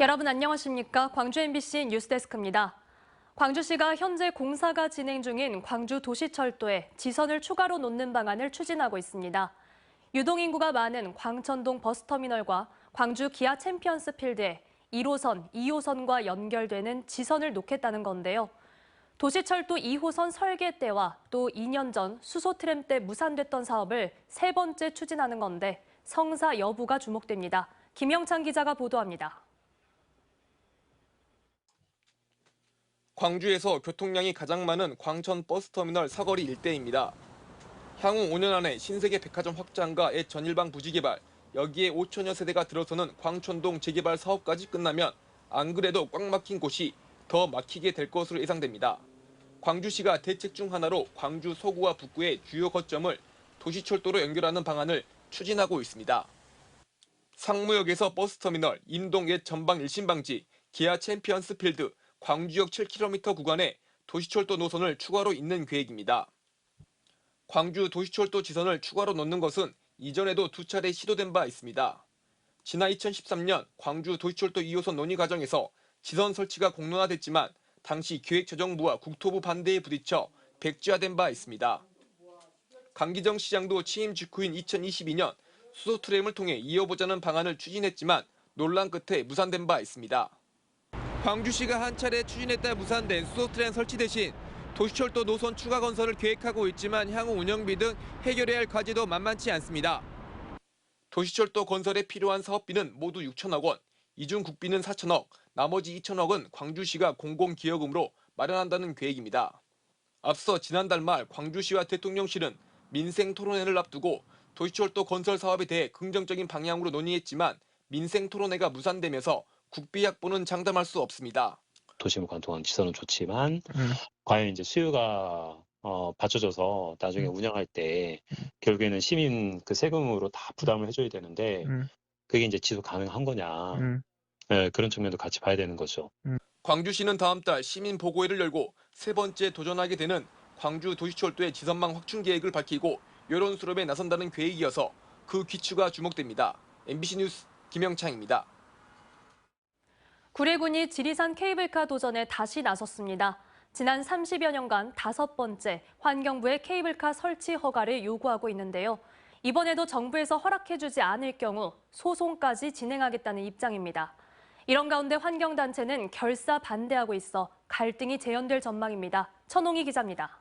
여러분 안녕하십니까? 광주 MBC 뉴스데스크입니다. 광주시가 현재 공사가 진행 중인 광주 도시철도에 지선을 추가로 놓는 방안을 추진하고 있습니다. 유동인구가 많은 광천동 버스터미널과 광주 기아 챔피언스 필드에 1호선, 2호선과 연결되는 지선을 놓겠다는 건데요. 도시철도 2호선 설계 때와 또 2년 전 수소 트램 때 무산됐던 사업을 세 번째 추진하는 건데 성사 여부가 주목됩니다. 김영찬 기자가 보도합니다. 광주에서 교통량이 가장 많은 광천 버스터미널 사거리 일대입니다. 향후 5년 안에 신세계 백화점 확장과 앱 전일방 부지 개발, 여기에 5천여 세대가 들어서는 광천동 재개발 사업까지 끝나면 안 그래도 꽉 막힌 곳이 더 막히게 될 것으로 예상됩니다. 광주시가 대책 중 하나로 광주 서구와 북구의 주요 거점을 도시철도로 연결하는 방안을 추진하고 있습니다. 상무역에서 버스터미널, 임동 옛 전방 일신방지, 기아 챔피언스 필드, 광주역 7km 구간에 도시철도 노선을 추가로 잇는 계획입니다. 광주 도시철도 지선을 추가로 놓는 것은 이전에도 두 차례 시도된 바 있습니다. 지난 2013년 광주 도시철도 2호선 논의 과정에서 지선 설치가 공론화됐지만 당시 기획재정부와 국토부 반대에 부딪혀 백지화된 바 있습니다. 강기정 시장도 취임 직후인 2022년 수소 트램을 통해 이어보자는 방안을 추진했지만 논란 끝에 무산된 바 있습니다. 광주시가 한 차례 추진했다 무산된 수소 트램 설치 대신 도시철도 노선 추가 건설을 계획하고 있지만 향후 운영비 등 해결해야 할 과제도 만만치 않습니다. 도시철도 건설에 필요한 사업비는 모두 6천억 원, 이중 국비는 4천억, 나머지 2천억은 광주시가 공공기여금으로 마련한다는 계획입니다. 앞서 지난달 말 광주시와 대통령실은 민생 토론회를 앞두고 도시철도 건설 사업에 대해 긍정적인 방향으로 논의했지만 민생 토론회가 무산되면서 국비 확보는 장담할 수 없습니다. 도심을 관통한 지선은 좋지만 과연 이제 수요가 받쳐져서 나중에 운영할 때 결국에는 시민 그 세금으로 다 부담을 해줘야 되는데 그게 이제 지속 가능한 거냐 네, 그런 측면도 같이 봐야 되는 거죠. 광주시는 다음 달 시민 보고회를 열고 세 번째 도전하게 되는 광주 도시철도의 지선망 확충 계획을 밝히고 여론 수렴에 나선다는 계획이어서 그 기추가 주목됩니다. MBC 뉴스 김영창입니다. 구례군이 지리산 케이블카 도전에 다시 나섰습니다. 지난 30여 년간 5번째 환경부의 케이블카 설치 허가를 요구하고 있는데요. 이번에도 정부에서 허락해주지 않을 경우 소송까지 진행하겠다는 입장입니다. 이런 가운데 환경단체는 결사 반대하고 있어 갈등이 재현될 전망입니다. 천홍희 기자입니다.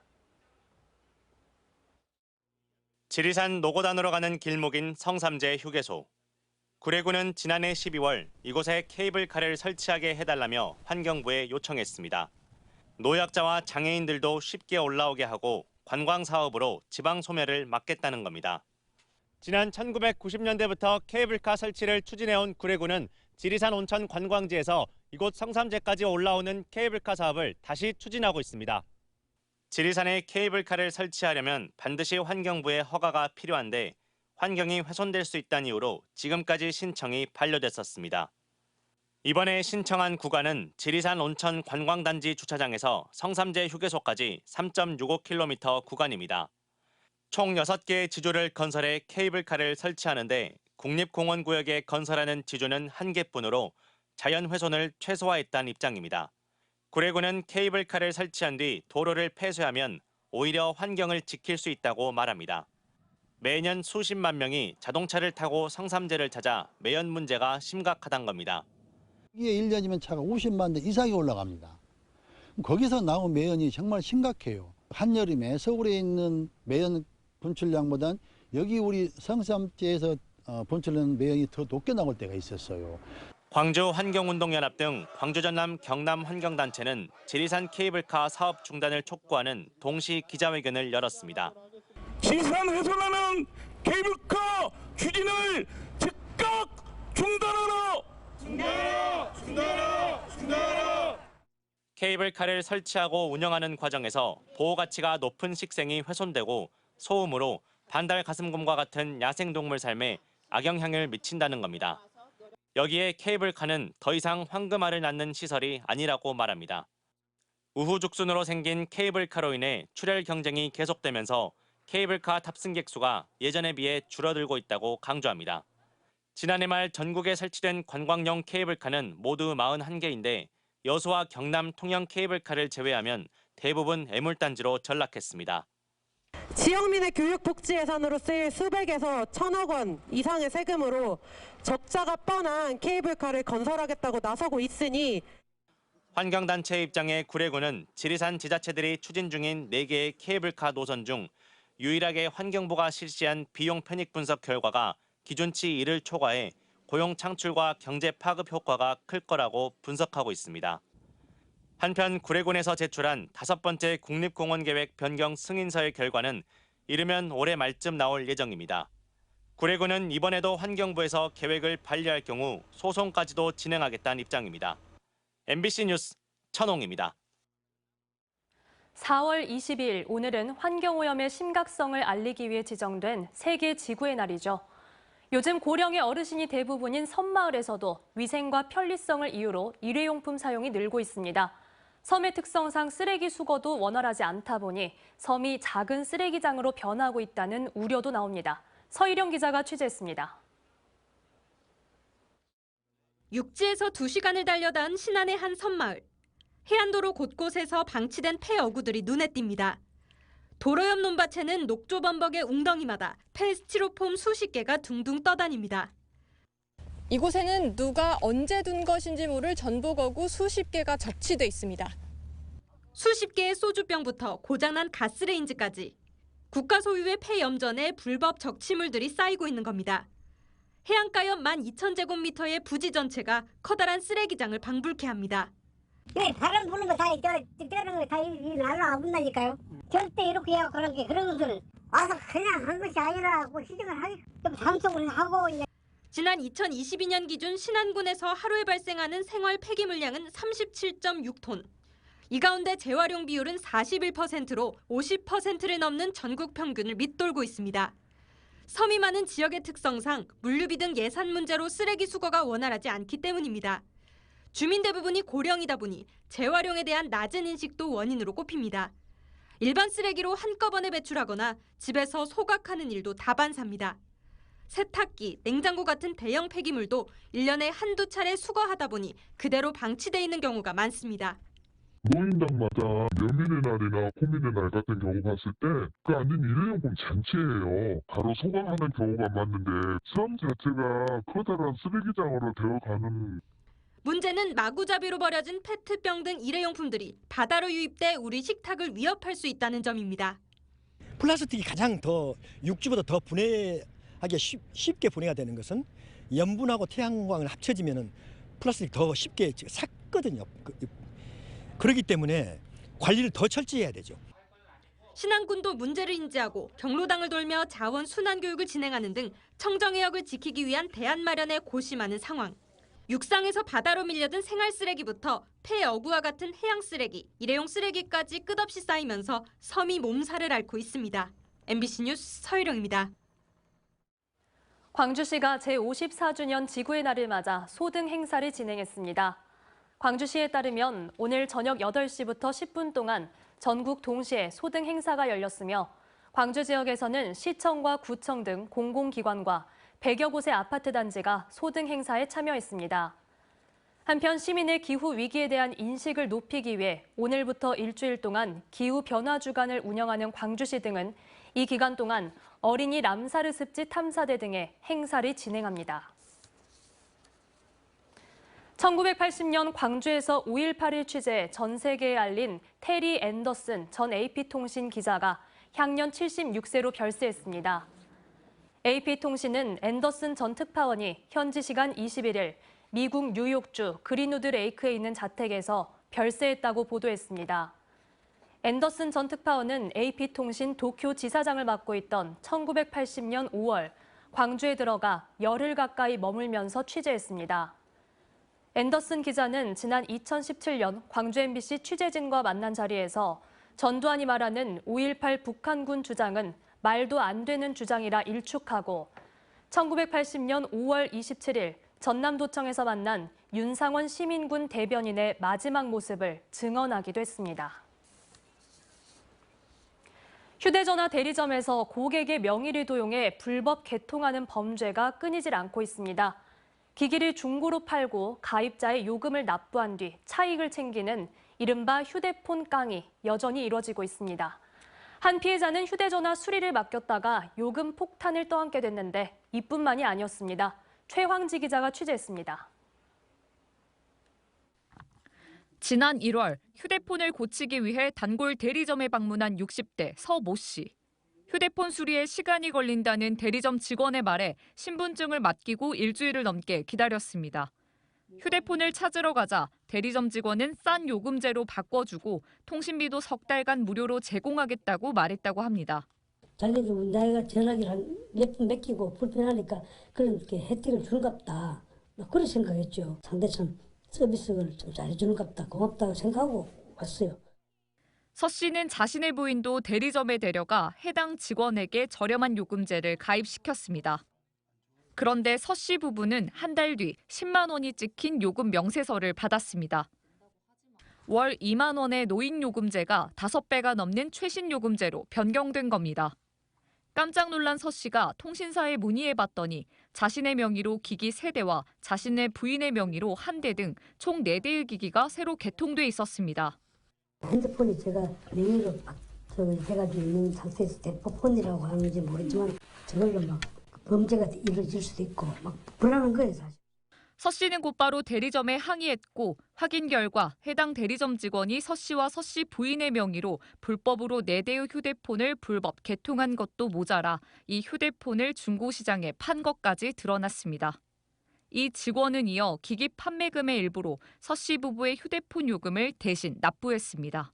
지리산 노고단으로 가는 길목인 성삼재 휴게소. 구례군은 지난해 12월 이곳에 케이블카를 설치하게 해달라며 환경부에 요청했습니다. 노약자와 장애인들도 쉽게 올라오게 하고 관광 사업으로 지방 소멸을 막겠다는 겁니다. 지난 1990년대부터 케이블카 설치를 추진해온 구례군은 지리산 온천 관광지에서 이곳 성삼재까지 올라오는 케이블카 사업을 다시 추진하고 있습니다. 지리산에 케이블카를 설치하려면 반드시 환경부의 허가가 필요한데 환경이 훼손될 수 있다는 이유로 지금까지 신청이 반려됐었습니다. 이번에 신청한 구간은 지리산 온천 관광단지 주차장에서 성삼재 휴게소까지 3.65km 구간입니다. 총 6개의 지조를 건설해 케이블카를 설치하는데 국립공원구역에 건설하는 지조는 1개뿐으로 자연 훼손을 최소화했다는 입장입니다. 구례군은 케이블카를 설치한 뒤 도로를 폐쇄하면 오히려 환경을 지킬 수 있다고 말합니다. 매년 수십만 명이 자동차를 타고 성삼재를 찾아 매연 문제가 심각하다는 겁니다. 이게 1년이면 차가 50만 대 이상이 올라갑니다. 거기서 나온 매연이 정말 심각해요. 한여름에 서울에 있는 매연 분출량보단 여기 우리 성삼재에서 분출하는 매연이 더 높게 나올 때가 있었어요. 광주 환경운동연합 등 광주 전남 경남 환경단체는 지리산 케이블카 사업 중단을 촉구하는 동시 기자회견을 열었습니다. 지리산 훼손하는 케이블카 추진을 즉각 중단하라! 중단하라! 중단하라! 중단하라! 케이블카를 설치하고 운영하는 과정에서 보호가치가 높은 식생이 훼손되고 소음으로 반달 가슴곰과 같은 야생동물 삶에 악영향을 미친다는 겁니다. 여기에 케이블카는 더 이상 황금알을 낳는 시설이 아니라고 말합니다. 우후죽순으로 생긴 케이블카로 인해 출혈 경쟁이 계속되면서 케이블카 탑승객 수가 예전에 비해 줄어들고 있다고 강조합니다. 지난해 말 전국에 설치된 관광용 케이블카는 모두 41개인데 여수와 경남 통영 케이블카를 제외하면 대부분 애물단지로 전락했습니다. 지역민의 교육 복지 예산으로 쓰일 수백에서 천억 원 이상의 세금으로 적자가 뻔한 케이블카를 건설하겠다고 나서고 있으니 환경단체 입장에 구례구는 지리산 지자체들이 추진 중인 4개의 케이블카 노선 중 유일하게 환경부가 실시한 비용 편익 분석 결과가 기준치 1을 초과해 고용 창출과 경제 파급 효과가 클 거라고 분석하고 있습니다. 한편 구례군에서 제출한 5번째 국립공원계획 변경 승인서의 결과는 이르면 올해 말쯤 나올 예정입니다. 구례군은 이번에도 환경부에서 계획을 반려할 경우 소송까지도 진행하겠다는 입장입니다. MBC 뉴스 천홍입니다. 4월 22일 오늘은 환경오염의 심각성을 알리기 위해 지정된 세계 지구의 날이죠. 요즘 고령의 어르신이 대부분인 섬마을에서도 위생과 편리성을 이유로 일회용품 사용이 늘고 있습니다. 섬의 특성상 쓰레기 수거도 원활하지 않다 보니 섬이 작은 쓰레기장으로 변하고 있다는 우려도 나옵니다. 서희령 기자가 취재했습니다. 육지에서 2시간을 달려다온 신안의 한 섬마을. 해안도로 곳곳에서 방치된 폐어구들이 눈에 띕니다. 도로 옆 논밭에는 녹조범벅의 웅덩이마다 폐스티로폼 수십 개가 둥둥 떠다닙니다. 이곳에는 누가 언제 둔 것인지 모를 전복어구 수십 개가 적치돼 있습니다. 수십 개의 소주병부터 고장난 가스레인지까지 국가 소유의 폐염전에 불법 적치물들이 쌓이고 있는 겁니다. 해안가 옆 12,000제곱미터의 부지 전체가 커다란 쓰레기장을 방불케 합니다. 네, 바람 부는 거 다 뛰어는 거 다 날라와 본다니까요. 절대 이렇게 해야 그런 것을 와서 그냥 한 것이 아니라 시정을 하기 좀 장속을 하고 이제. 지난 2022년 기준 신안군에서 하루에 발생하는 생활 폐기물량은 37.6톤. 이 가운데 재활용 비율은 41%로 50%를 넘는 전국 평균을 밑돌고 있습니다. 섬이 많은 지역의 특성상 물류비 등 예산 문제로 쓰레기 수거가 원활하지 않기 때문입니다. 주민 대부분이 고령이다 보니 재활용에 대한 낮은 인식도 원인으로 꼽힙니다. 일반 쓰레기로 한꺼번에 배출하거나 집에서 소각하는 일도 다반사입니다. 세탁기, 냉장고 같은 대형 폐기물도 1년에 한두 차례 수거하다 보니 그대로 방치돼 있는 경우가 많습니다. 노인당마다 연민의 날이나 고민의 날 같은 경우 봤을 때 그 아닌 일회용품 잔치예요. 바로 소각하는 경우가 많은데 섬 자체가 커다란 쓰레기장으로 되어가는. 문제는 마구잡이로 버려진 페트병 등 일회용품들이 바다로 유입돼 우리 식탁을 위협할 수 있다는 점입니다. 플라스틱이 가장 더 육지보다 더 분해하기 쉽게 분해가 되는 것은 염분하고 태양광을 합쳐지면 플라스틱이 더 쉽게 삭거든요. 그렇기 때문에 관리를 더 철저히 해야 되죠. 신안군도 문제를 인지하고 경로당을 돌며 자원 순환 교육을 진행하는 등 청정해역을 지키기 위한 대안 마련에 고심하는 상황. 육상에서 바다로 밀려든 생활 쓰레기부터 폐어구와 같은 해양 쓰레기, 일회용 쓰레기까지 끝없이 쌓이면서 섬이 몸살을 앓고 있습니다. MBC 뉴스 서희령입니다. 광주시가 제54주년 지구의 날을 맞아 소등 행사를 진행했습니다. 광주시에 따르면 오늘 저녁 8시부터 10분 동안 전국 동시에 소등 행사가 열렸으며 광주 지역에서는 시청과 구청 등 공공기관과 100여 곳의 아파트 단지가 소등 행사에 참여했습니다. 한편 시민의 기후 위기에 대한 인식을 높이기 위해 오늘부터 일주일 동안 기후변화 주간을 운영하는 광주시 등은 이 기간 동안 어린이 람사르 습지 탐사대 등의 행사를 진행합니다. 1980년 광주에서 5.18을 취재해 전 세계에 알린 테리 앤더슨 전 AP통신 기자가 향년 76세로 별세했습니다. AP통신은 앤더슨 전 특파원이 현지 시간 21일 미국 뉴욕주 그린우드 레이크에 있는 자택에서 별세했다고 보도했습니다. 앤더슨 전 특파원은 AP통신 도쿄 지사장을 맡고 있던 1980년 5월 광주에 들어가 열흘 가까이 머물면서 취재했습니다. 앤더슨 기자는 지난 2017년 광주 MBC 취재진과 만난 자리에서 전두환이 말하는 5.18 북한군 주장은 말도 안 되는 주장이라 일축하고 1980년 5월 27일 전남도청에서 만난 윤상원 시민군 대변인의 마지막 모습을 증언하기도 했습니다. 휴대전화 대리점에서 고객의 명의를 도용해 불법 개통하는 범죄가 끊이질 않고 있습니다. 기기를 중고로 팔고 가입자의 요금을 납부한 뒤 차익을 챙기는 이른바 휴대폰 깡이 여전히 이뤄지고 있습니다. 한 피해자는 휴대전화 수리를 맡겼다가 요금 폭탄을 떠안게 됐는데 이뿐만이 아니었습니다. 최황지 기자가 취재했습니다. 지난 1월 휴대폰을 고치기 위해 단골 대리점에 방문한 60대 서모 씨. 휴대폰 수리에 시간이 걸린다는 대리점 직원의 말에 신분증을 맡기고 일주일을 넘게 기다렸습니다. 휴대폰을 찾으러 가자 대리점 직원은 싼 요금제로 바꿔주고 통신비도 석 달간 무료로 제공하겠다고 말했다고 합니다. 자기도 내가 전화기를 한 몇 분 맡기고 불편하니까 그렇게 혜택을 주는갑다. 그런 생각했죠. 상대편 서비스를 좀 잘해주는갑다. 고맙다고 생각하고 왔어요. 서 씨는 자신의 부인도 대리점에 데려가 해당 직원에게 저렴한 요금제를 가입시켰습니다. 그런데 서 씨 부부는 한 달 뒤 10만 원이 찍힌 요금 명세서를 받았습니다. 월 2만 원의 노인 요금제가 5배가 넘는 최신 요금제로 변경된 겁니다. 깜짝 놀란 서 씨가 통신사에 문의해봤더니 자신의 명의로 기기 3대와 자신의 부인의 명의로 1대 등 총 4대의 기기가 새로 개통돼 있었습니다. 핸드폰이 제가 명의로 해가지고 있는 상태에서 대포폰이라고 하는지 모르지만 저걸로 막 범죄가 이루어질 수도 있고 막 불안한 거예요, 사실. 서 씨는 곧바로 대리점에 항의했고 확인 결과 해당 대리점 직원이 서 씨와 서 씨 부인의 명의로 불법으로 4대의 휴대폰을 불법 개통한 것도 모자라 이 휴대폰을 중고시장에 판 것까지 드러났습니다. 이 직원은 이어 기기 판매금의 일부로 서 씨 부부의 휴대폰 요금을 대신 납부했습니다.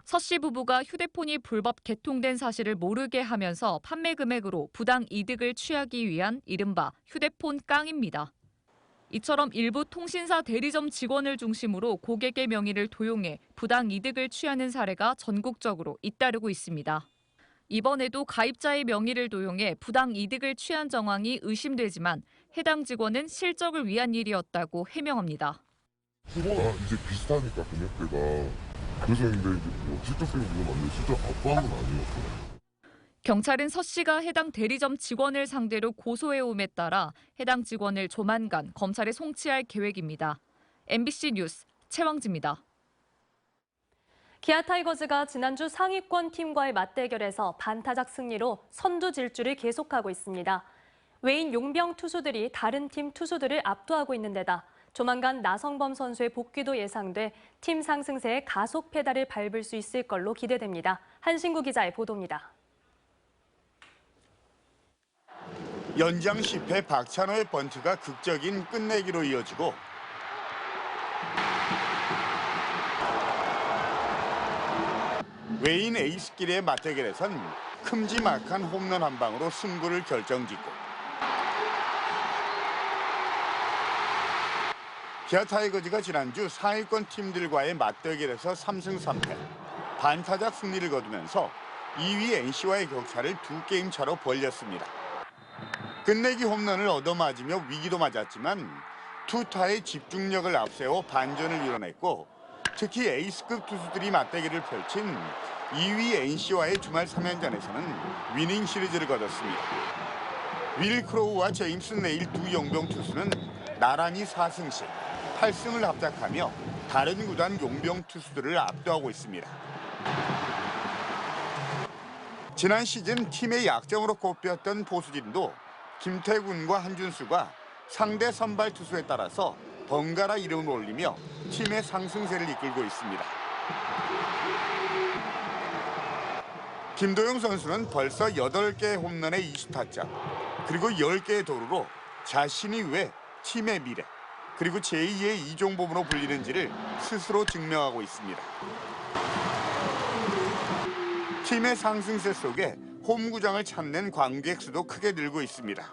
서 씨 부부가 휴대폰이 불법 개통된 사실을 모르게 하면서 판매 금액으로 부당 이득을 취하기 위한 이른바 휴대폰 깡입니다. 이처럼 일부 통신사 대리점 직원을 중심으로 고객의 명의를 도용해 부당 이득을 취하는 사례가 전국적으로 잇따르고 있습니다. 이번에도 가입자의 명의를 도용해 부당 이득을 취한 정황이 의심되지만 해당 직원은 실적을 위한 일이었다고 해명합니다. 수거가 이제 비슷하니까 금액대가 그래서 근데 이제 실적적인 부분 맞는데 실적 압박은 아니었어요. 경찰은 서 씨가 해당 대리점 직원을 상대로 고소해옴에 따라 해당 직원을 조만간 검찰에 송치할 계획입니다. MBC 뉴스 최황지입니다. 기아 타이거즈가 지난주 상위권 팀과의 맞대결에서 반타작 승리로 선두 질주를 계속하고 있습니다. 외인 용병 투수들이 다른 팀 투수들을 압도하고 있는 데다 조만간 나성범 선수의 복귀도 예상돼 팀 상승세에 가속 페달을 밟을 수 있을 걸로 기대됩니다. 한신구 기자의 보도입니다. 연장 10회 박찬호의 번트가 극적인 끝내기로 이어지고 외인 에이스끼리의 맞대결에선 큼지막한 홈런 한 방으로 승부를 결정짓고 기아 타이거즈가 지난주 상위권 팀들과의 맞대결에서 3승 3패, 반타작 승리를 거두면서 2위 NC와의 격차를 2게임 차로 벌렸습니다. 끝내기 홈런을 얻어맞으며 위기도 맞았지만 투타의 집중력을 앞세워 반전을 이뤄냈고 특히 에이스급 투수들이 맞대결을 펼친 2위 NC와의 주말 3연전에서는 위닝 시리즈를 거뒀습니다. 윌 크로우와 제임스 네일 두 용병 투수는 나란히 4승씩 8승을 합작하며 다른 구단 용병 투수들을 압도하고 있습니다. 지난 시즌 팀의 약점으로 꼽혔던 포수진도 김태군과 한준수가 상대 선발 투수에 따라서 번갈아 이름을 올리며 팀의 상승세를 이끌고 있습니다. 김도영 선수는 벌써 8개의 홈런에 20타점, 그리고 10개의 도루로 자신이 왜 팀의 미래, 그리고 제2의 이종범으로 불리는지를 스스로 증명하고 있습니다. 팀의 상승세 속에 홈구장을 찾는 관객 수도 크게 늘고 있습니다.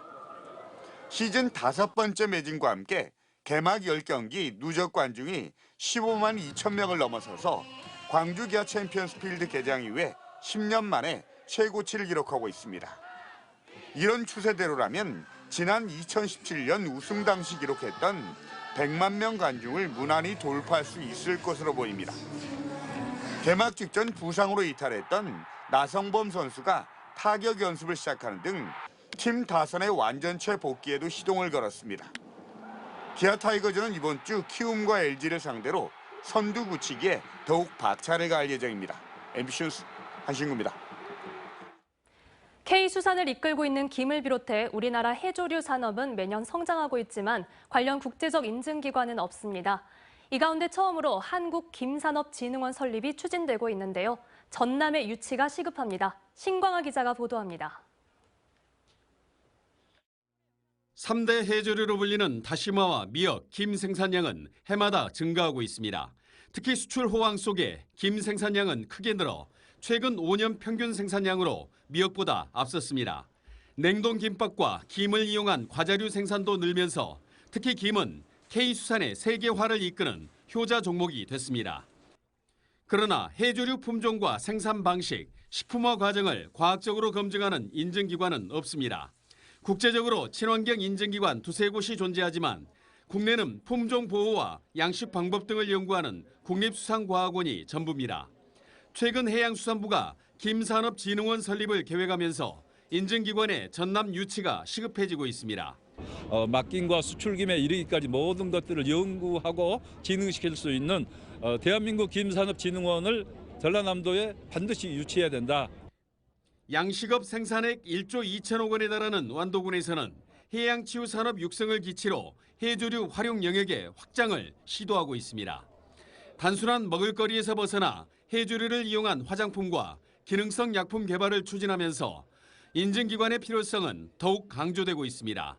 시즌 5번째 매진과 함께 개막 10경기 누적 관중이 15만 2천 명을 넘어서서 광주 기아 챔피언스 필드 개장 이후에 10년 만에 최고치를 기록하고 있습니다. 이런 추세대로라면 지난 2017년 우승 당시 기록했던 100만 명 관중을 무난히 돌파할 수 있을 것으로 보입니다. 개막 직전 부상으로 이탈했던 나성범 선수가 타격 연습을 시작하는 등 팀 다선의 완전체 복귀에도 시동을 걸었습니다. 기아 타이거즈는 이번 주 키움과 LG를 상대로 선두 굳히기에 더욱 박차를 가할 예정입니다. MBC 뉴스 한신구입니다. K수산을 이끌고 있는 김을 비롯해 우리나라 해조류 산업은 매년 성장하고 있지만 관련 국제적 인증기관은 없습니다. 이 가운데 처음으로 한국김산업진흥원 설립이 추진되고 있는데요. 전남의 유치가 시급합니다. 신광아 기자가 보도합니다. 3대 해조류로 불리는 다시마와 미역, 김 생산량은 해마다 증가하고 있습니다. 특히 수출 호황 속에 김 생산량은 크게 늘어 최근 5년 평균 생산량으로 미역보다 앞섰습니다. 냉동 김밥과 김을 이용한 과자류 생산도 늘면서 특히 김은 K수산의 세계화를 이끄는 효자 종목이 됐습니다. 그러나 해조류 품종과 생산 방식, 식품화 과정을 과학적으로 검증하는 인증기관은 없습니다. 국제적으로 친환경 인증기관 두세 곳이 존재하지만 국내는 품종 보호와 양식 방법 등을 연구하는 국립수산과학원이 전부입니다. 최근 해양수산부가 김산업진흥원 설립을 계획하면서 인증기관의 전남 유치가 시급해지고 있습니다. 막김과 수출김에 이르기까지 모든 것들을 연구하고 진흥시킬 수 있는 대한민국 김산업진흥원을 전라남도에 반드시 유치해야 된다. 양식업 생산액 1조 2천억 원에 달하는 완도군에서는 해양치유산업 육성을 기치로 해조류 활용 영역의 확장을 시도하고 있습니다. 단순한 먹을거리에서 벗어나 해조류를 이용한 화장품과 기능성 약품 개발을 추진하면서 인증기관의 필요성은 더욱 강조되고 있습니다.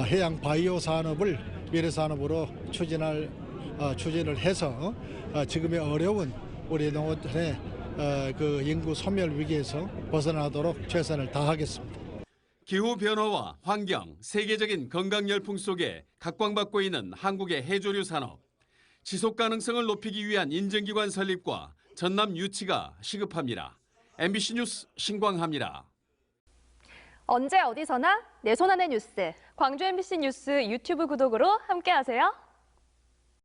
해양 바이오 산업을 미래 산업으로 추진을 해서 지금의 어려운 우리 농어촌의 그 인구 소멸 위기에서 벗어나도록 최선을 다하겠습니다. 기후 변화와 환경, 세계적인 건강 열풍 속에 각광받고 있는 한국의 해조류 산업. 지속 가능성을 높이기 위한 인증기관 설립과 전남 유치가 시급합니다. MBC 뉴스 신광하입니다. 언제 어디서나 내 손 안의 뉴스. 광주 MBC 뉴스 유튜브 구독으로 함께하세요.